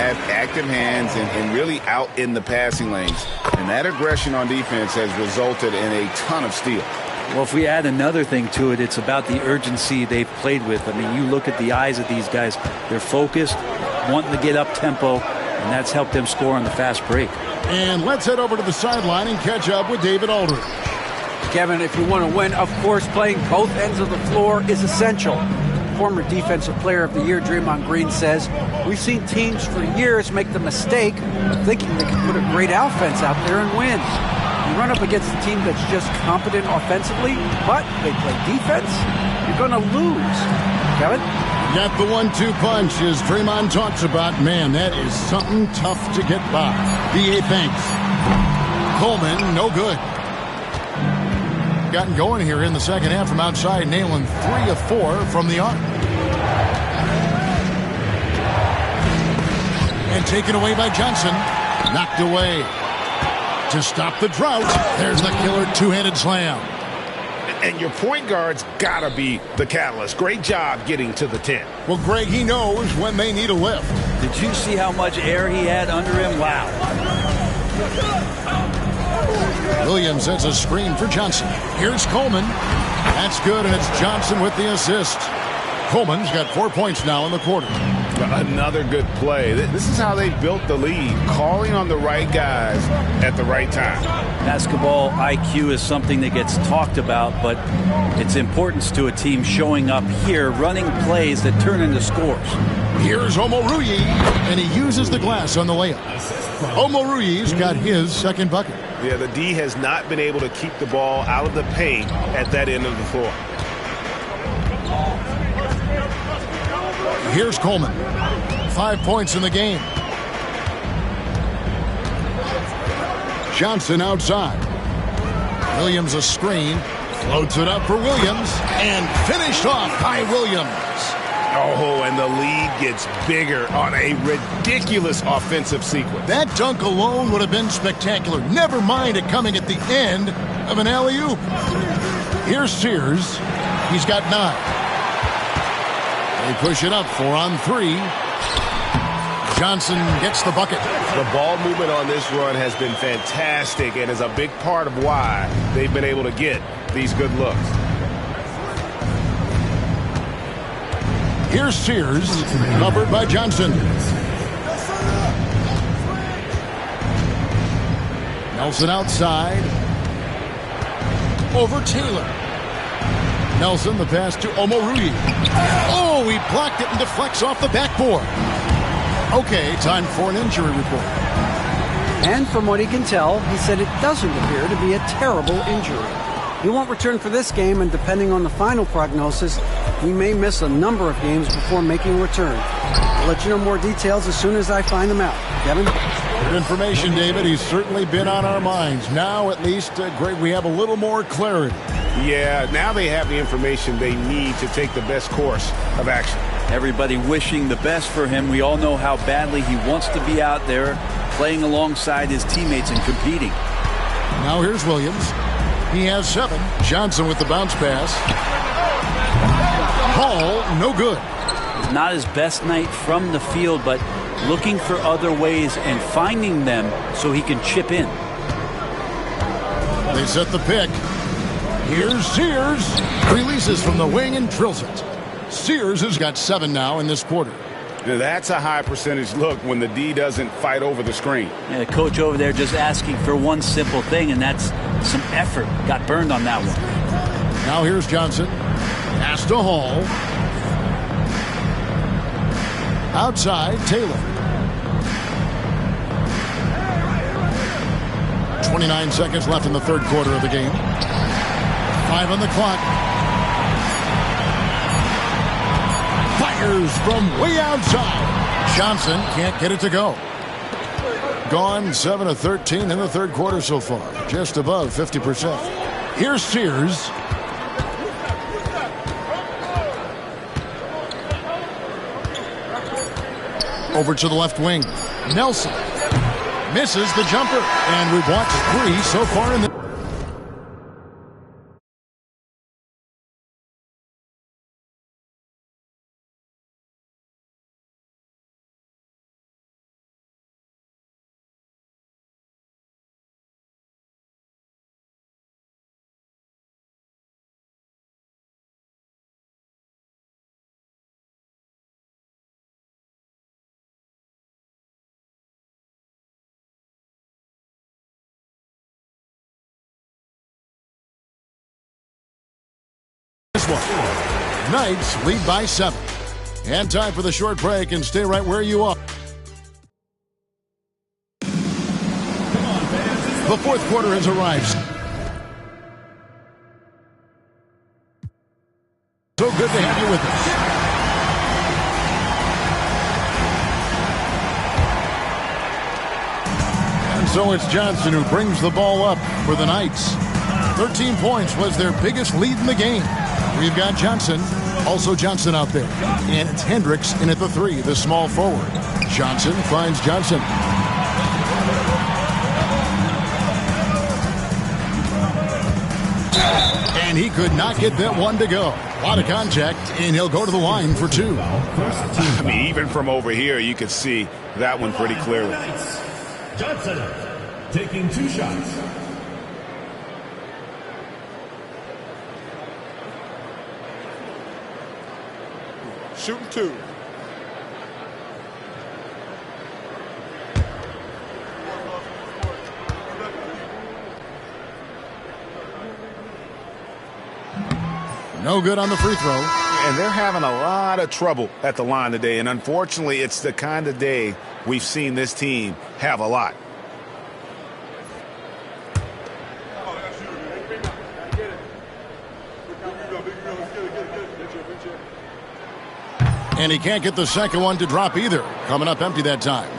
have active hands and really out in the passing lanes. And that aggression on defense has resulted in a ton of steals. Well, if we add another thing to it, it's about the urgency they've played with. I mean, you look at the eyes of these guys. They're focused, wanting to get up tempo, and that's helped them score on the fast break. And let's head over to the sideline and catch up with David Aldridge. Kevin, if you want to win, of course, playing both ends of the floor is essential. Former Defensive Player of the Year Draymond Green says, we've seen teams for years make the mistake of thinking they can put a great offense out there and win. You run up against a team that's just competent offensively, but they play defense, you're going to lose. Kevin? Got the 1-2 punch, as Draymond talks about. Man, that is something tough to get by. B.A. Banks. Coleman, no good. Gotten going here in the second half from outside, nailing 3 of 4 from the arc. And taken away by Johnson. Knocked away. To stop the drought, there's the killer two-handed slam. And your point guard's got to be the catalyst. Great job getting to the 10. Well, Greg, he knows when they need a lift. Did you see how much air he had under him? Wow. Williams sets a screen for Johnson. Here's Coleman. That's good, and it's Johnson with the assist. Coleman's got 4 points now in the quarter. Another good play. This is how they built the lead, calling on the right guys at the right time. Basketball IQ is something that gets talked about, but its importance to a team showing up here, running plays that turn into scores. Here's Omoruyi, and he uses the glass on the layup. Omoruyi's got his second bucket. Yeah, the D has not been able to keep the ball out of the paint at that end of the floor. Here's Coleman. 5 points in the game. Johnson outside. Williams a screen. Floats it up for Williams. And finished off by Williams. Oh, and the lead gets bigger on a ridiculous offensive sequence. That dunk alone would have been spectacular. Never mind it coming at the end of an alley-oop. Here's Sears. He's got 9. They push it up 4 on 3. Johnson gets the bucket. The ball movement on this run has been fantastic and is a big part of why they've been able to get these good looks. Here's Sears, covered by Johnson. Nelson outside. Over Taylor. Nelson, the pass to Omoruyi. Oh, he blocked it and deflects off the backboard. Okay, time for an injury report. And from what he can tell, he said it doesn't appear to be a terrible injury. He won't return for this game, and depending on the final prognosis, he may miss a number of games before making a return. I'll let you know more details as soon as I find them out. Kevin? Good information, David. He's certainly been on our minds. Now, at least, Greg, we have a little more clarity. Yeah, now they have the information they need to take the best course of action. Everybody wishing the best for him. We all know how badly he wants to be out there playing alongside his teammates and competing. Now here's Williams. He has 7. Johnson with the bounce pass. Hall, no good. Not his best night from the field, but looking for other ways and finding them so he can chip in. They set the pick. Here's Sears. Releases from the wing and drills it. Sears has got 7 now in this quarter. That's a high percentage look when the D doesn't fight over the screen. Yeah, the coach over there just asking for one simple thing, and that's some effort. Got burned on that one. Now here's Johnson. Pass to Hall. Outside, Taylor. 29 seconds left in the third quarter of the game. 5 on the clock. Fires from way outside. Johnson can't get it to go. Gone 7 of 13 in the third quarter so far. Just above 50%. Here's Sears. Over to the left wing. Nelson misses the jumper. And we've watched 3 so far in the Knights lead by 7. And time for the short break, and stay right where you are. The fourth quarter has arrived. So good to have you with us. And so it's Johnson who brings the ball up for the Knights. 13 points was their biggest lead in the game. We've got Johnson. Also Johnson out there. And it's Hendricks in at the 3, the small forward. Johnson finds Johnson. And he could not get that one to go. A lot of contact, and he'll go to the line for 2. I mean, even from over here, you could see that one pretty clearly. Johnson taking 2 shots. Shooting 2. No good on the free throw. And they're having a lot of trouble at the line today. And unfortunately, it's the kind of day we've seen this team have a lot. And he can't get the second one to drop either. Coming up empty that time.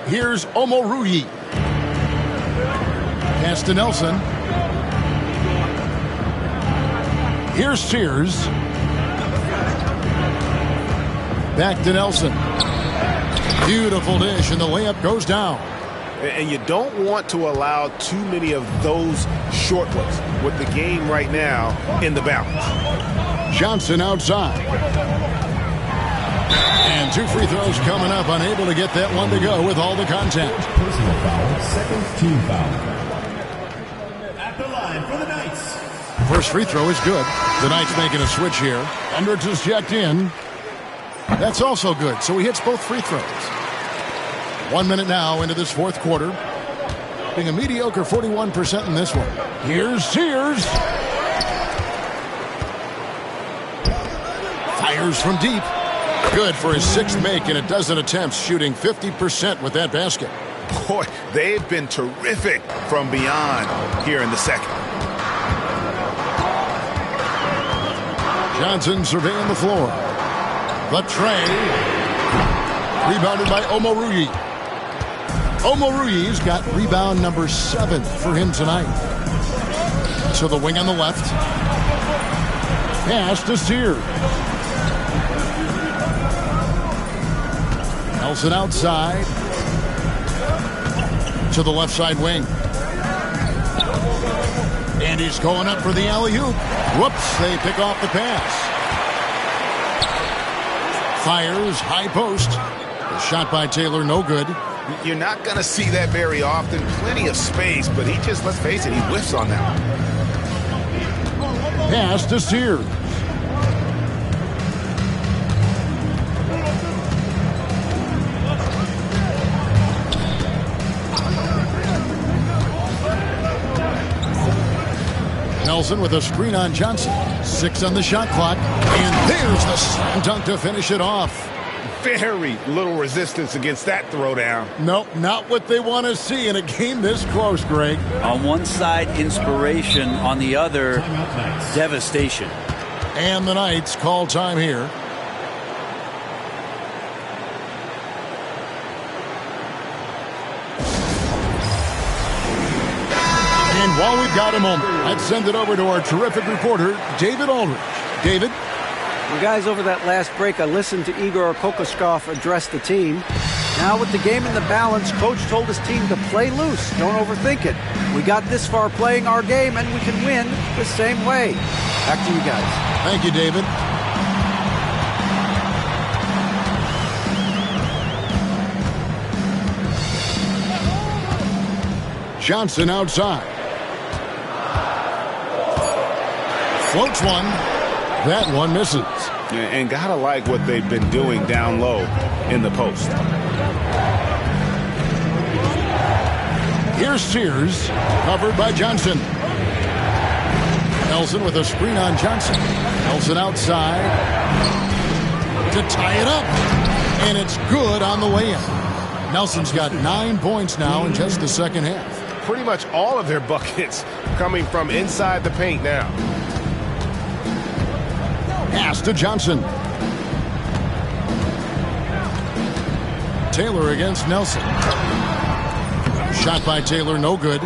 Here's Omoruyi. Pass to Nelson. Here's Sears. Back to Nelson. Beautiful dish, and the layup goes down. And you don't want to allow too many of those short ones with the game right now in the balance. Johnson outside. And 2 free throws coming up, unable to get that one to go with all the contact. Personal foul, second team foul. At the line for the Knights. First free throw is good. The Knights making a switch here. Hendricks is checked in. That's also good, so he hits both free throws. 1 minute now into this fourth quarter. Being a mediocre 41% in this one. Here's Sears. Fires from deep. Good for his 6th make in a dozen attempts, shooting 50% with that basket. Boy, they've been terrific from beyond here in the second. Johnson surveying the floor. The tray. Rebounded by Omoruyi. Omoruyi's got rebound number 7 for him tonight. So the wing on the left. Pass to Sears. Nelson outside. To the left side wing. And he's going up for the alley-oop. Whoops, they pick off the pass. Fires, high post. The shot by Taylor, no good. You're not going to see that very often. Plenty of space, but he just, let's face it, he whiffs on that one. Pass to Sears. Nelson with a screen on Johnson. 6 on the shot clock. And there's the slam dunk to finish it off. Very little resistance against that throwdown. Nope, not what they want to see in a game this close, Greg. On one side, inspiration. On the other, devastation. And the Knights call time here. And while we've got a moment, let's send it over to our terrific reporter, David Aldridge. David? Well, guys, over that last break, I listened to Igor Kokoskov address the team. Now with the game in the balance, Coach told his team to play loose. Don't overthink it. We got this far playing our game, and we can win the same way. Back to you guys. Thank you, David. Johnson outside. Floats one. That one misses. And gotta like what they've been doing down low in the post. Here's Sears, covered by Johnson. Nelson with a screen on Johnson. Nelson outside to tie it up. And it's good on the way in. Nelson's got 9 points now in just the second half. Pretty much all of their buckets coming from inside the paint now. Pass to Johnson. Taylor against Nelson. Shot by Taylor, no good.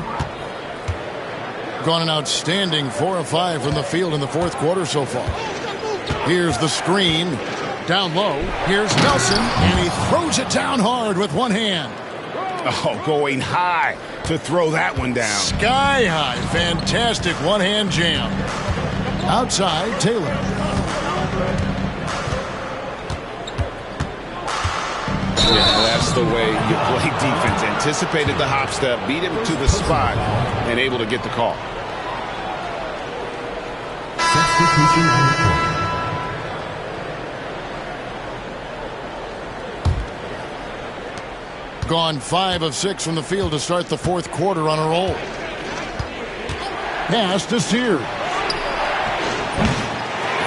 Gone an outstanding 4 of 5 from the field in the fourth quarter so far. Here's the screen. Down low. Here's Nelson, and he throws it down hard with one hand. Oh, going high to throw that one down. Sky high. Fantastic one-hand jam. Outside, Taylor. Yeah, that's the way you play defense. Anticipated the hop step, beat him to the spot, and able to get the call. Substitution on the court. Gone 5 of 6 from the field to start the fourth quarter on a roll. Pass to Sears.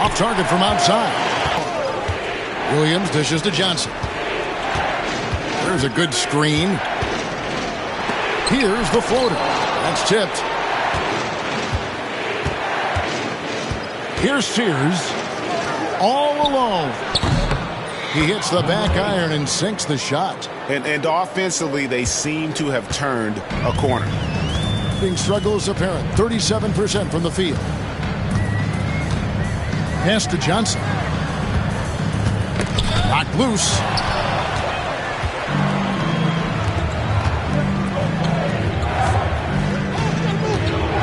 Off target from outside. Williams dishes to Johnson. There's a good screen. Here's the floater. That's tipped. Here's Sears. All alone. He hits the back iron and sinks the shot. And offensively, they seem to have turned a corner. Being struggles apparent. 37% from the field. Pass to Johnson. Knocked loose.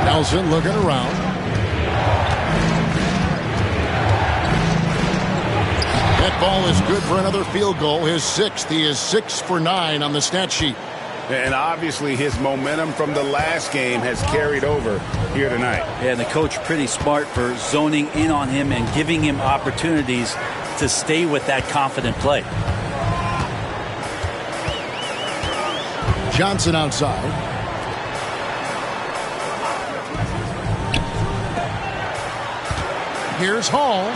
Nelson looking around. That ball is good for another field goal. His 6th. He is 6 for 9 on the stat sheet. And obviously his momentum from the last game has carried over here tonight. Yeah, and the coach pretty smart for zoning in on him and giving him opportunities to stay with that confident play. Johnson outside. Here's Hall.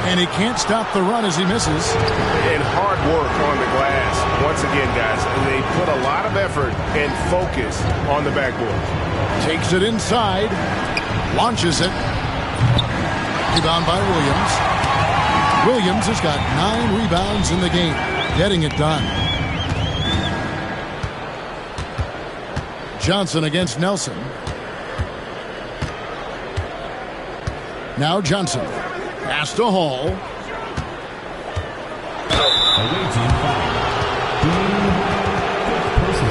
And he can't stop the run as he misses. And hard work on the glass. Once again, guys, they put a lot of effort and focus on the backboard. Takes it inside. Launches it. Rebound by Williams. Williams has got 9 rebounds in the game. Getting it done. Johnson against Nelson. Now Johnson. Pass to Hall.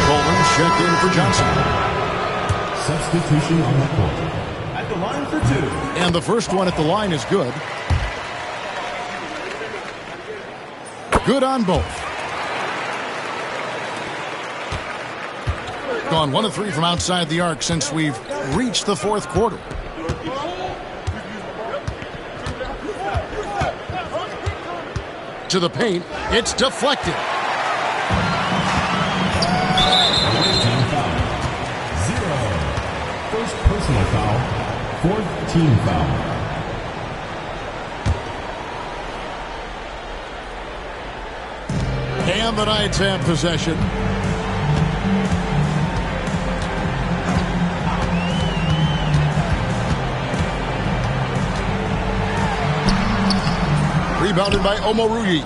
Coleman check in for Johnson. Substitution on the court. At the line for 2. And the first one at the line is good. Good on both. Gone 1 of 3 from outside the arc since we've reached the fourth quarter. To the paint, it's deflected. First personal foul, 4th team foul. And the Knights have possession. Rebounded by Omoruyi.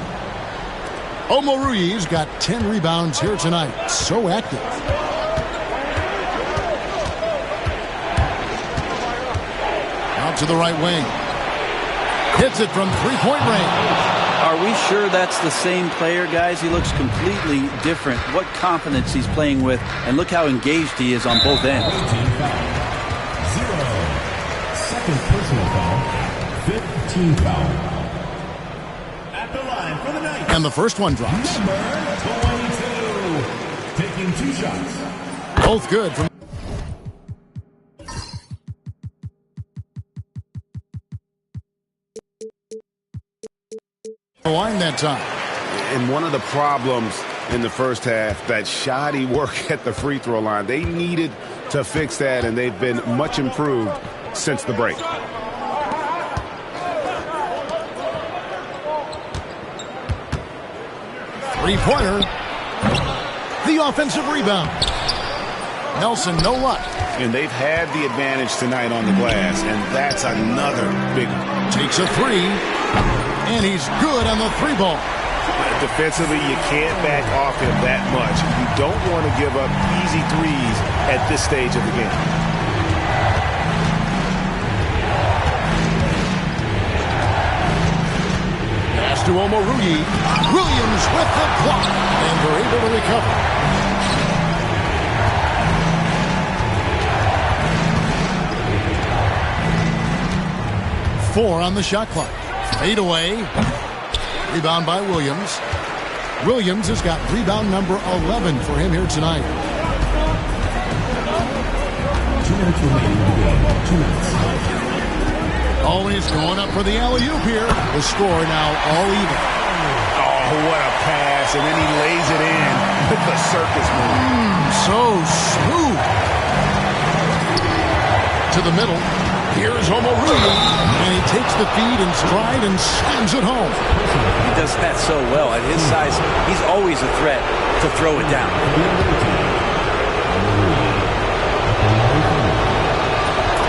Omoruyi's got 10 rebounds here tonight. So active. Out to the right wing. Hits it from three-point range. Are we sure that's the same player, guys? He looks completely different. What confidence he's playing with, and look how engaged he is on both ends. 0. Second personal foul, 5th team foul. And the first one drops. Number 22, taking 2 shots. Both good from the line that time. And one of the problems in the first half, that shoddy work at the free throw line. They needed to fix that, and they've been much improved since the break. Three-pointer. The offensive rebound. Nelson, no luck. And they've had the advantage tonight on the glass, and that's another big one. Takes a three, and he's good on the three ball. Defensively, you can't back off him that much. You don't want to give up easy threes at this stage of the game. Pass to Omoruyi. Williams with the block, and they're able to recover. Four on the shot clock. Fade away. Rebound by Williams. Williams has got rebound number 11 for him here tonight. 2 minutes remaining in the game. 2 minutes. Always going up for the alley-oop here. The score now all even. Oh, what a pass. And then he lays it in with the circus move. So smooth. To the middle. Here's Omoruyi. And he takes the feed in stride and slams it home. He does that so well. At his size, he's always a threat to throw it down.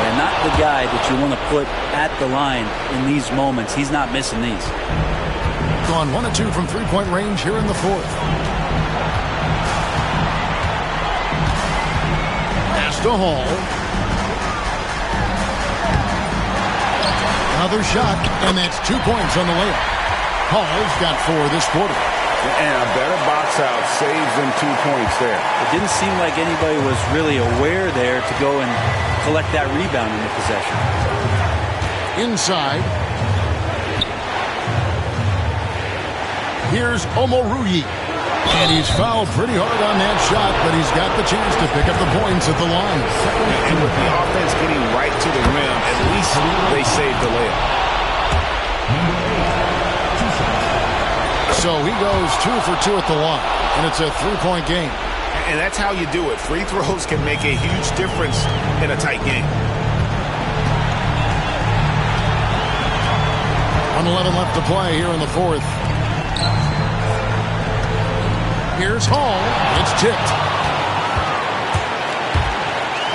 And not the guy that you want to put at the line in these moments. He's not missing these. Gone 1 of 2 from three-point range here in the fourth. Pass to Hall. Another shot, and that's 2 points on the layup. Hall's got 4 this quarter. And a better box out saves them 2 points there. It didn't seem like anybody was really aware there to go and collect that rebound in the possession. Inside. Here's Omoruyi. And he's fouled pretty hard on that shot, but he's got the chance to pick up the points at the line. And with the offense getting right to the rim, at least they saved the layup. So he goes 2 for 2 at the line, and it's a 3-point game. And that's how you do it. Free throws can make a huge difference in a tight game. 1:11 left to play here in the fourth. Here's Hall. It's tipped.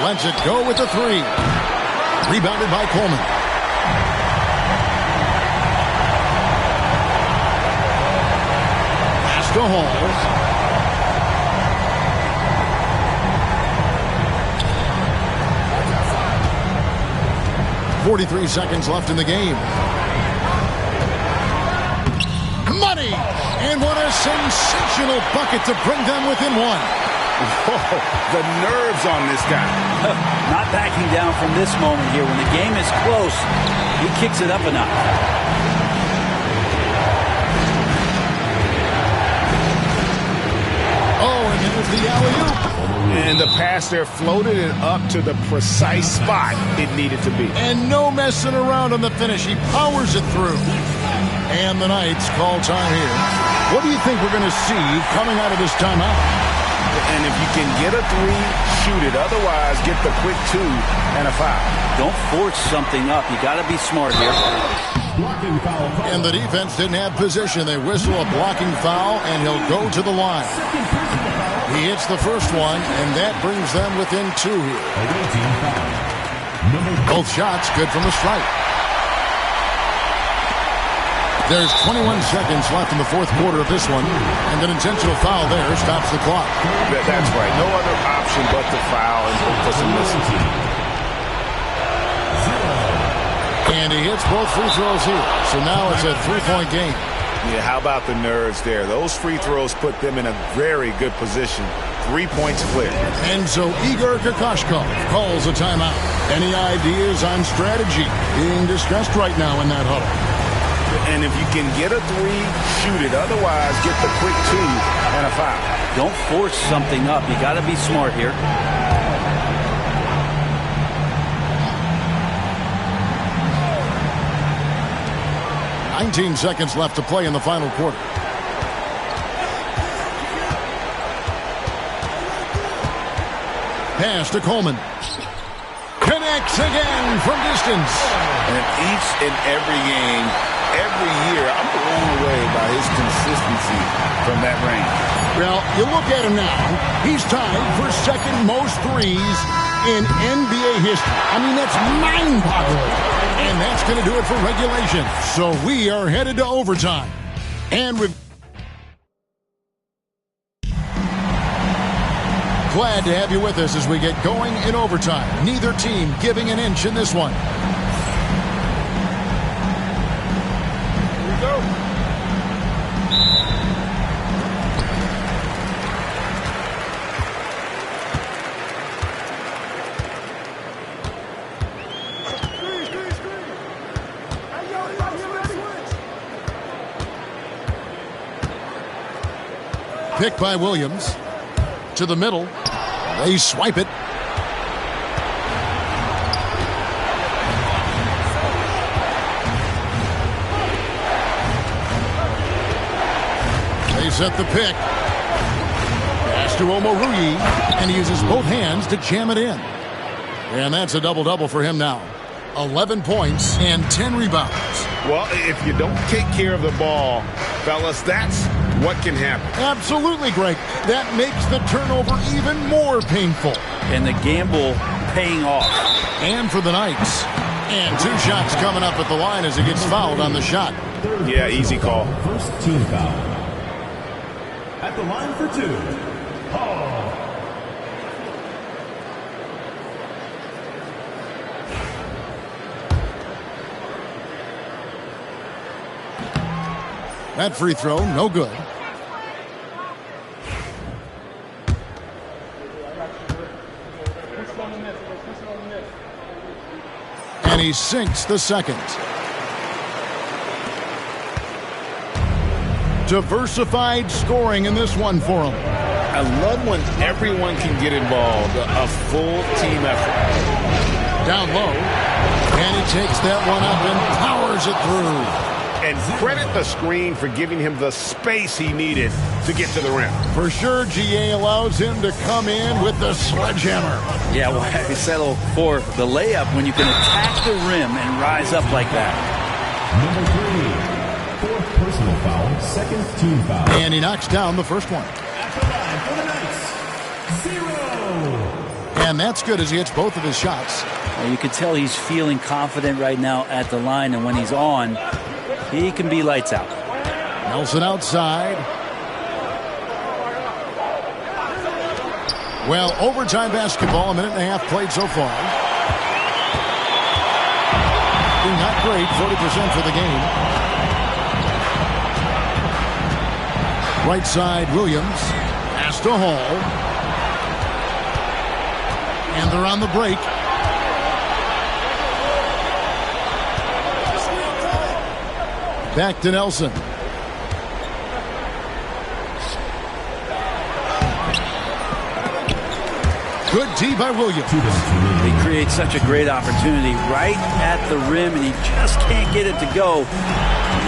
Lets it go with the three. Rebounded by Coleman. Pass to Hall. 43 seconds left in the game. Money! And what a sensational bucket to bring them within one. Whoa, the nerves on this guy. Not backing down from this moment here. When the game is close, he kicks it up a notch. Oh, and there's the alley-oop. And the pass there floated it up to the precise spot it needed to be. And no messing around on the finish. He powers it through. And the Knights call time here. What do you think we're going to see coming out of this timeout? And if you can get a three, shoot it. Otherwise, get the quick 2 and a foul. Don't force something up. You got to be smart here. And the defense didn't have position. They whistle a blocking foul, and he'll go to the line. He hits the first one, and that brings them within 2 here. Both shots good from the strike. There's 21 seconds left in the fourth quarter of this one, and an intentional foul there stops the clock. That's right. No other option but to foul and hope for some misses. And he hits both free throws here. So now it's a 3-point game. Yeah, how about the nerves there? Those free throws put them in a very good position. 3 points clear. And so Igor Kokoshkov calls a timeout. Any ideas on strategy? Being discussed right now in that huddle. And if you can get a three, shoot it. Otherwise, get the quick 2 and a foul. Don't force something up. You got to be smart here. "19 seconds left to play in the final quarter. Pass to Coleman. And connects again from distance. And each and every game, every year, I'm blown away by his consistency from that range. Well, you look at him now. He's tied for second most threes in NBA history. I mean, that's mind-boggling. And that's going to do it for regulation. So we are headed to overtime. And we've... Glad to have you with us as we get going in overtime. Neither team giving an inch in this one. Here we go. Pick by Williams. To the middle. They swipe it. They set the pick. Pass to Omoruyi. And he uses both hands to jam it in. And that's a double-double for him now. 11 points and 10 rebounds. Well, if you don't take care of the ball, fellas, that's what can happen. Absolutely, Greg. That makes the turnover even more painful. And the gamble paying off. And for the Knights. And 2 shots coming up at the line as he gets fouled on the shot. Yeah, easy call. First team foul. At the line for 2, Hall. That free throw, no good. And he sinks the second. Diversified scoring in this one for him. I love when everyone can get involved. A full team effort. Down low. And he takes that one up and powers it through. And credit the screen for giving him the space he needed to get to the rim. For sure, GA allows him to come in with the sledgehammer. Yeah, why settle for the layup when you can attack the rim and rise up like that? Number 3, fourth personal foul, second team foul. And he knocks down the first one. At the line for the Knights, 0. And that's good as he hits both of his shots. Well, you can tell he's feeling confident right now at the line, and when he's on, he can be lights out. Nelson outside. Well, overtime basketball, a minute and a half played so far. Not great, 40% for the game. Right side, Williams. Pass to Hall. And they're on the break. Back to Nelson. Good D by Williams. He creates such a great opportunity right at the rim, and he just can't get it to go.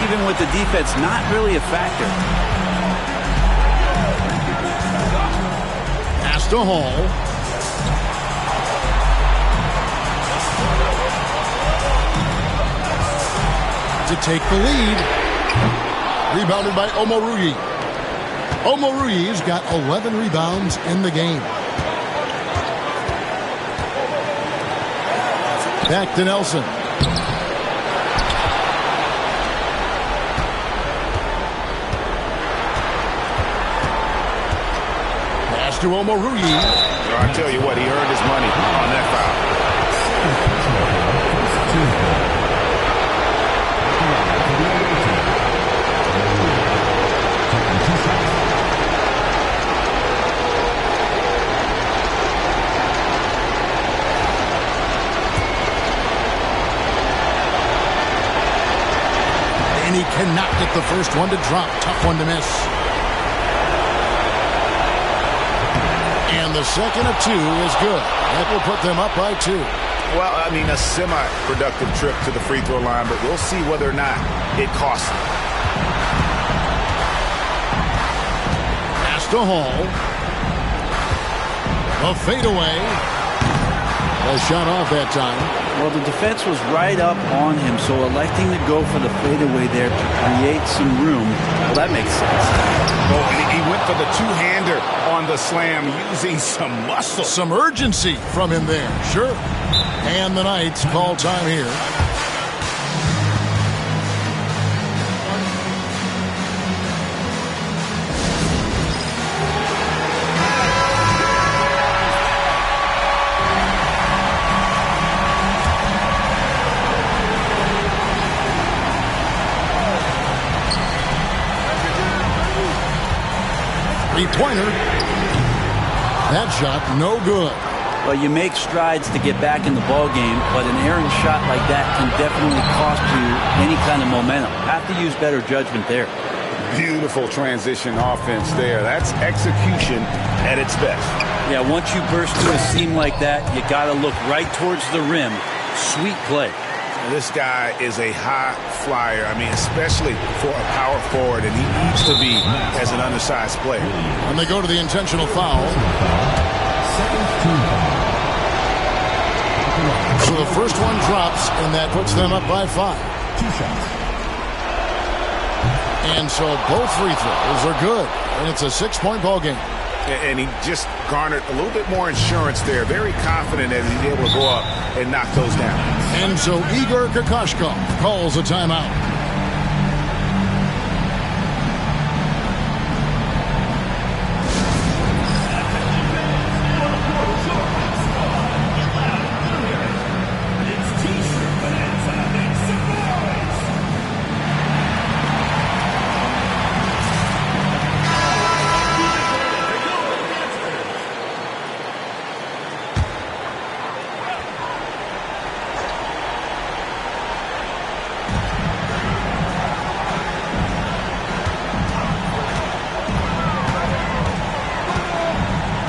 Even with the defense, not really a factor. Pass to Hall. To take the lead. Rebounded by Omoruyi. Omoruyi's got 11 rebounds in the game. Back to Nelson. Pass to Omoruyi. I tell you what, he earned his money on that foul. And he cannot get the first one to drop. Tough one to miss. And the second of 2 is good. That will put them up by 2. Well, I mean, a semi-productive trip to the free throw line, but we'll see whether or not it costs him. Pass to Hall. A fadeaway. A shot off that time. Well, the defense was right up on him, so electing to go for the fadeaway there to create some room, well, that makes sense. Oh, and he went for the two-hander on the slam using some muscle. Some urgency from him there, sure. And the Knights call time here. Three-pointer. That shot, no good. Well, you make strides to get back in the ball game, but an errant shot like that can definitely cost you any kind of momentum. Have to use better judgment there. Beautiful transition offense there. That's execution at its best. Yeah, once you burst to a seam like that, you got to look right towards the rim. Sweet play. This guy is a high flyer. I mean, especially for a power forward, and he needs to be as an undersized player. And they go to the intentional foul. So the first one drops, and that puts them up by 5. 2 shots. And so both free throws are good, and it's a 6-point ball game. And he just garnered a little bit more insurance there. Very confident that he's able to go up and knock those down. And so Igor Kokoshkov calls a timeout.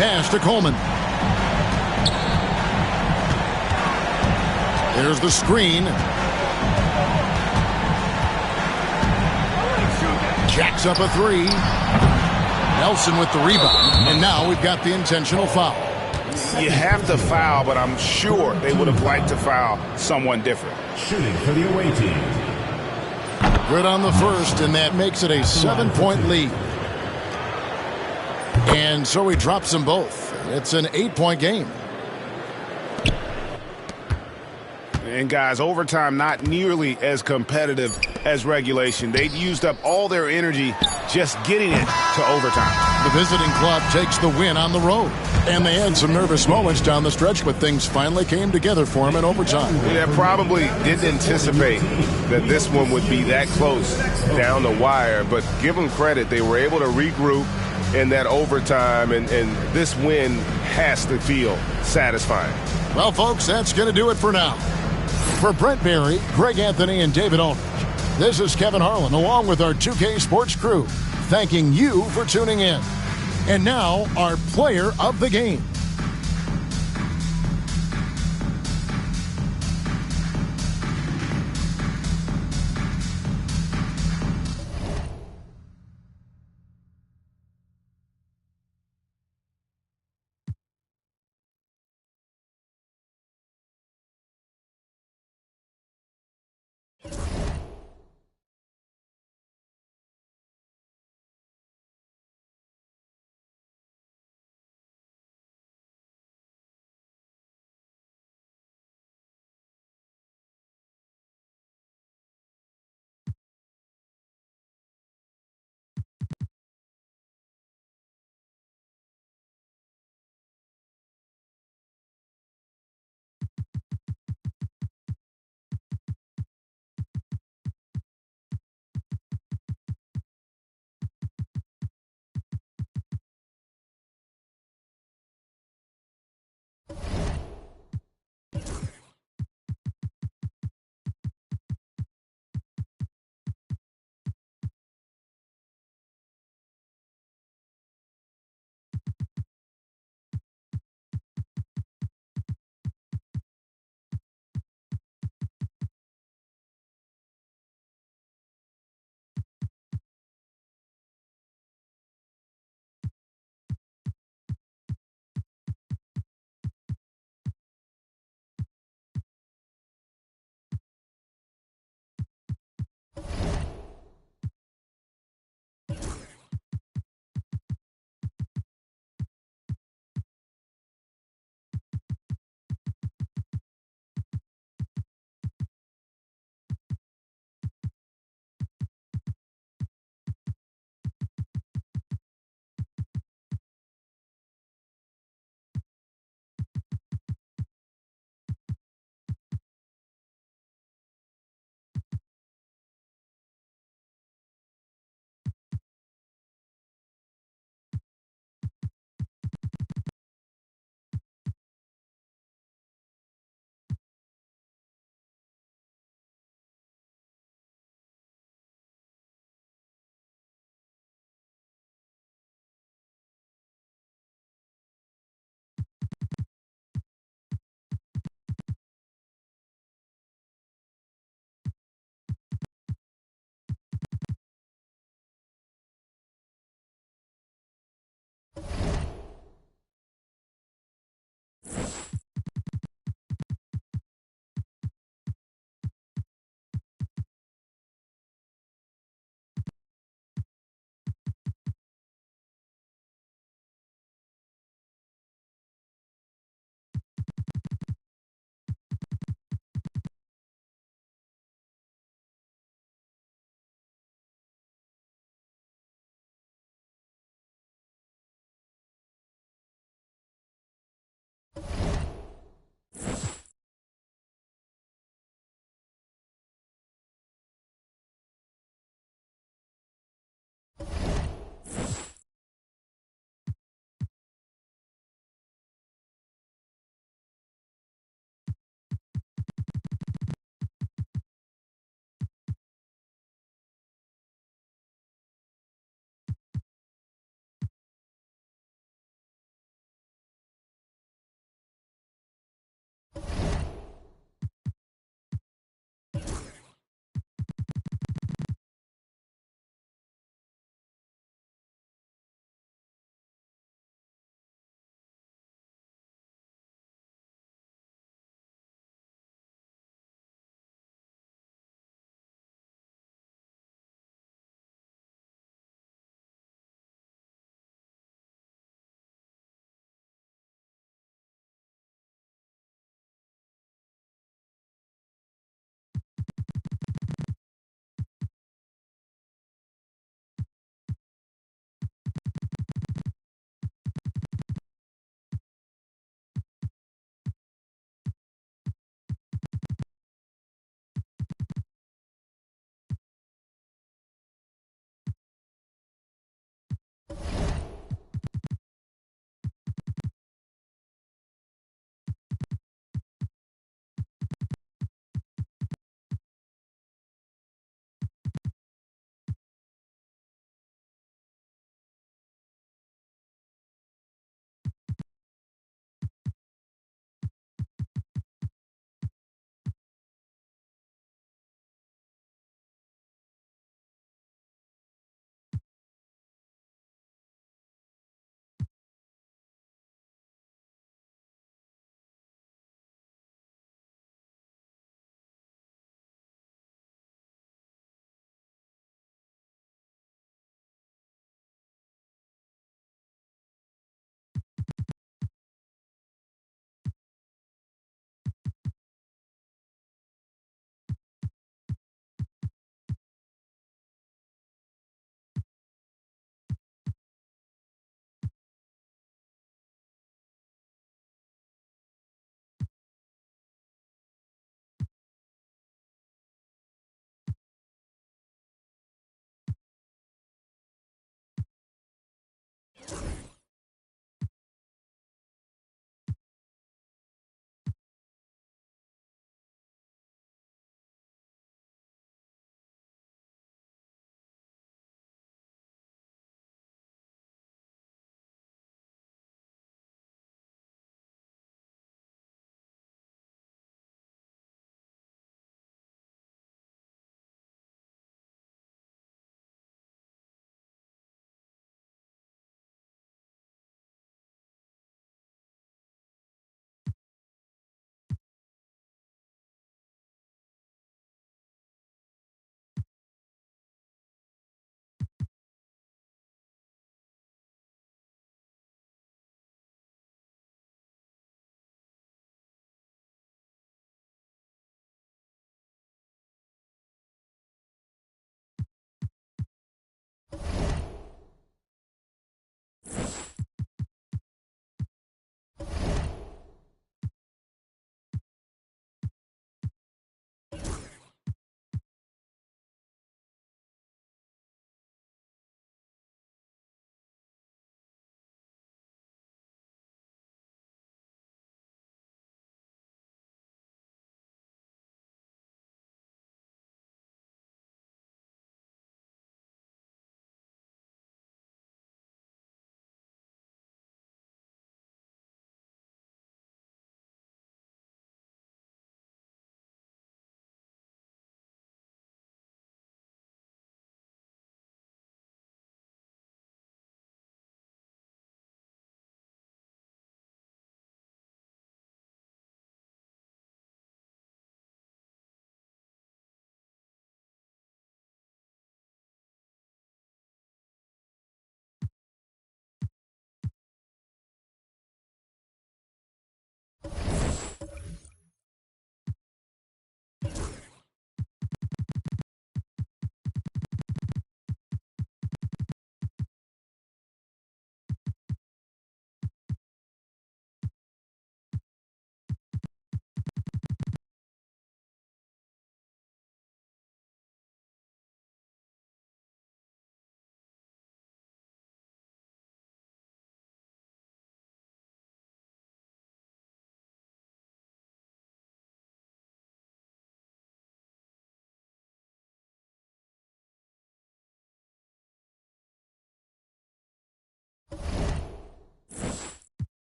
Pass to Coleman. There's the screen. Jacks up a 3. Nelson with the rebound. And now we've got the intentional foul. You have to foul, but I'm sure they would have liked to foul someone different. Shooting for the away team. Good on the first, and that makes it a 7-point lead. And so he drops them both. It's an 8-point game. And guys, overtime not nearly as competitive as regulation. They'd used up all their energy just getting it to overtime. The visiting club takes the win on the road. And they had some nervous moments down the stretch, but things finally came together for them in overtime. Yeah, probably didn't anticipate that this one would be that close down the wire, but give them credit. They were able to regroup in that overtime, and this win has to feel satisfying. Well, folks, that's going to do it for now. For Brent Berry, Greg Anthony, and David Aldridge, this is Kevin Harlan along with our 2K Sports crew, thanking you for tuning in. And now, our player of the game.